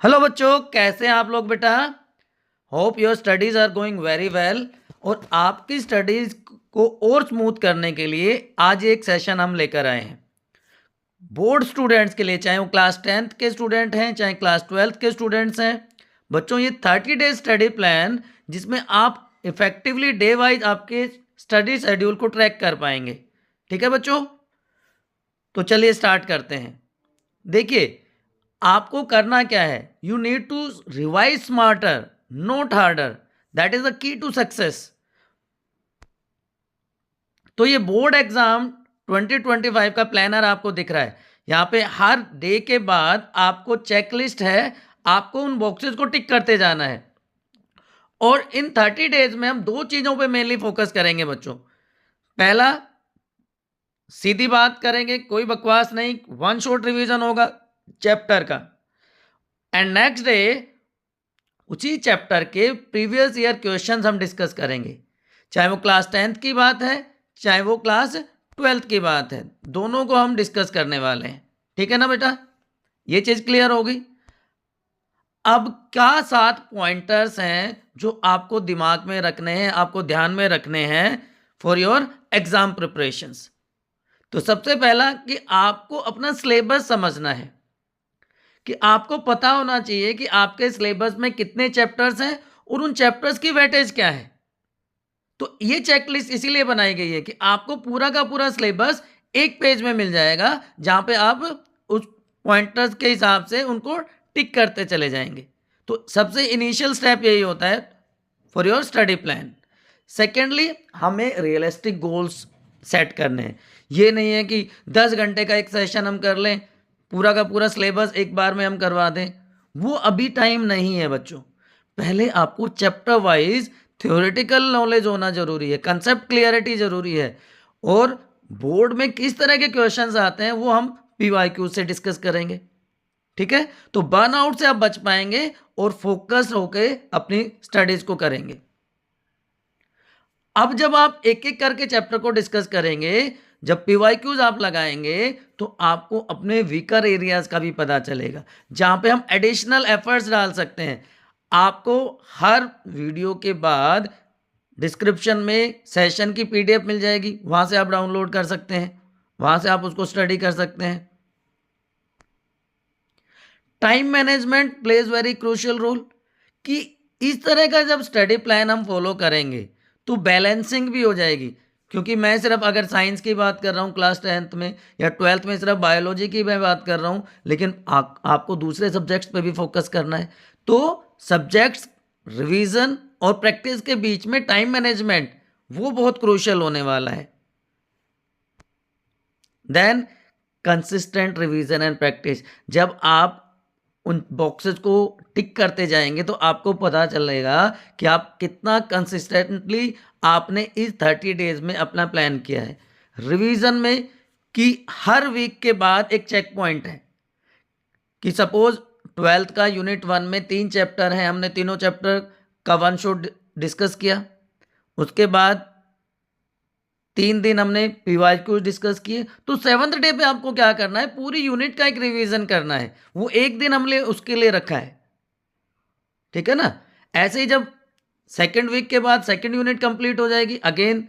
Hello बच्चों, कैसे हैं आप लोग बेटा। Hope your studies are going very well. और आपकी स्टडीज को और स्मूथ करने के लिए आज एक सेशन हम लेकर आए हैं बोर्ड स्टूडेंट्स के लिए, चाहे वो क्लास 10th के स्टूडेंट हैं चाहे क्लास 12th के स्टूडेंट्स हैं। बच्चों, ये 30 डेज स्टडी प्लान जिसमें आप इफेक्टिवली डे वाइज आपके स्टडी शेड्यूल को ट्रैक कर पाएंगे। ठीक है बच्चों, तो चलिए स्टार्ट करते हैं। देखिए, आपको करना क्या है, you need to revise smarter not harder, that is the key to success. तो ये बोर्ड एग्जाम 2025 का प्लानर आपको दिख रहा है। यहाँ पे हर डे के बाद आपको चेकलिस्ट है, आपको उन बॉक्सेस को टिक करते जाना है। और इन 30 डेज में हम दो चीजों पे मेनली फोकस करेंगे बच्चों। पहला, सीधी बात करेंगे, कोई बकवास नहीं, वन शॉट रिवीजन होगा चैप्टर का। एंड नेक्स्ट डे उसी चैप्टर के प्रीवियस ईयर क्वेश्चंस हम डिस्कस करेंगे, चाहे वो क्लास 10th की बात है चाहे वो क्लास 12th की बात है, दोनों को हम डिस्कस करने वाले हैं। ठीक है ना बेटा, ये चीज क्लियर होगी। अब क्या 7 पॉइंटर्स हैं जो आपको दिमाग में रखने हैं, आपको ध्यान में रखने हैं फॉर योर एग्जाम प्रिपरेशंस। तो सबसे पहला कि आपको अपना सिलेबस समझना है, कि आपको पता होना चाहिए कि आपके सिलेबस में कितने चैप्टर्स हैं और उन चैप्टर्स की वेटेज क्या है। तो ये चेकलिस्ट इसीलिए बनाई गई है कि आपको पूरा का पूरा सिलेबस एक पेज में मिल जाएगा, जहां पे आप उस पॉइंटर्स के हिसाब से उनको टिक करते चले जाएंगे। तो सबसे इनिशियल स्टेप यही होता है for your study plan. Secondly, हमें रियलिस्टिक गोल्स सेट करने हैं। ये नहीं है कि 10 घंटे का एक सेशन हम कर लें, पूरा का पूरा सिलेबस एक बार में हम करवा दें, वो अभी टाइम नहीं है बच्चों। पहले आपको चैप्टर वाइज थ्योरेटिकल नॉलेज होना जरूरी है, कंसेप्ट क्लियरिटी जरूरी है। और बोर्ड में किस तरह के क्वेश्चंस आते हैं वो हम पीवाईक्यू से डिस्कस करेंगे। ठीक है, तो बर्नआउट से आप बच पाएंगे और फोकस होकर अपनी स्टडीज को करेंगे। अब जब आप एक एक करके चैप्टर को डिस्कस करेंगे, जब पीवाईक्यूज आप लगाएंगे, तो आपको अपने वीकर एरियाज का भी पता चलेगा, जहां पे हम एडिशनल एफर्ट्स डाल सकते हैं। आपको हर वीडियो के बाद डिस्क्रिप्शन में सेशन की पीडीएफ मिल जाएगी, वहां से आप डाउनलोड कर सकते हैं, वहां से आप उसको स्टडी कर सकते हैं। Time management plays very crucial role, कि इस तरह का जब स्टडी प्लान हम फॉलो करेंगे तो बैलेंसिंग भी हो जाएगी। क्योंकि मैं सिर्फ अगर साइंस की बात कर रहा हूँ क्लास 10th में या 12th में, सिर्फ बायोलॉजी की मैं बात कर रहा हूँ, लेकिन आपको दूसरे सब्जेक्ट्स पे भी फोकस करना है। तो सब्जेक्ट्स रिवीजन और प्रैक्टिस के बीच में टाइम मैनेजमेंट वो बहुत क्रूशियल होने वाला है। Then consistent revision and practice, जब आप उन बॉक्सेस को टिक करते जाएंगे तो आपको पता चलेगा कि आप कितना कंसिस्टेंटली आपने इस 30 डेज में अपना प्लान किया है। रिवीजन में कि हर वीक के बाद एक चेक पॉइंट है, कि सपोज 12th का यूनिट 1 में 3 चैप्टर हैं, हमने तीनों चैप्टर का वन शॉट डिस्कस किया। उसके बाद 3 दिन हमने पीवाईक्यू डिस्कस किए। तो 7th डे पे आपको क्या करना है, पूरी यूनिट का एक रिवीजन करना है। वो एक दिन हमने उसके लिए रखा है। ठीक है ना। ऐसे ही जब सेकेंड वीक के बाद सेकेंड यूनिट कंप्लीट हो जाएगी, अगेन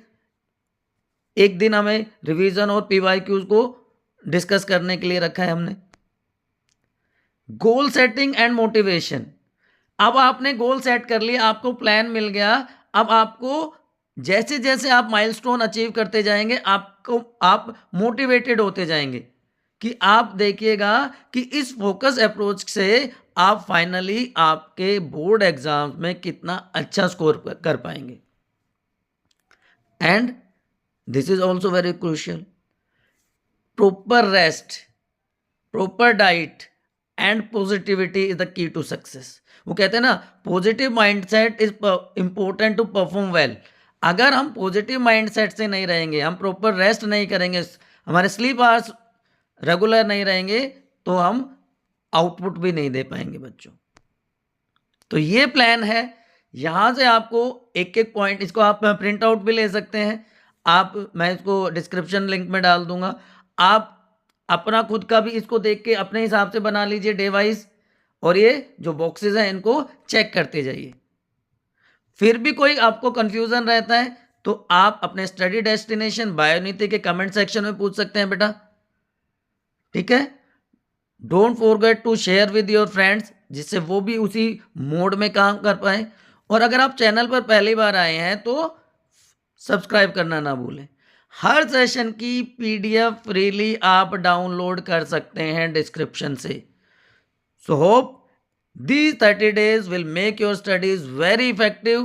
एक दिन हमें रिवीजन और पीवाईक्यूज को डिस्कस करने के लिए रखा है हमने। गोल सेटिंग एंड मोटिवेशन, अब आपने गोल सेट कर लिया, आपको प्लान मिल गया। अब आपको जैसे जैसे आप माइलस्टोन अचीव करते जाएंगे, आप मोटिवेटेड होते जाएंगे, कि आप देखिएगा कि इस फोकस अप्रोच से आप फाइनली आपके बोर्ड एग्जाम्स में कितना अच्छा स्कोर कर पाएंगे। And this is also very crucial, proper rest, proper diet and positivity is the key to success. वो कहते हैं ना, positive mindset is important to perform well. अगर हम पॉजिटिव माइंडसेट से नहीं रहेंगे, हम प्रॉपर रेस्ट नहीं करेंगे, हमारे स्लीप आवर्स रेगुलर नहीं रहेंगे, तो हम आउटपुट भी नहीं दे पाएंगे बच्चों। तो ये प्लान है। यहां से आपको एक एक पॉइंट, इसको आप प्रिंट आउट भी ले सकते हैं, मैं इसको डिस्क्रिप्शन लिंक में डाल दूंगा। आप अपना खुद का भी इसको देख के अपने हिसाब से बना लीजिए डे वाइज, और ये जो बॉक्सेस हैं इनको चेक करते जाइए। फिर भी कोई आपको कंफ्यूजन रहता है तो आप अपने स्टडी डेस्टिनेशन बायोनीति के कमेंट सेक्शन में पूछ सकते हैं बेटा, ठीक है। Don't forget to share with your friends, जिससे वो भी उसी मोड में काम कर पाए। और अगर आप चैनल पर पहली बार आए हैं तो सब्सक्राइब करना ना भूलें। हर सेशन की पीडीएफ फ्रीली आप डाउनलोड कर सकते हैं डिस्क्रिप्शन से। So hope these 30 days will make your studies very effective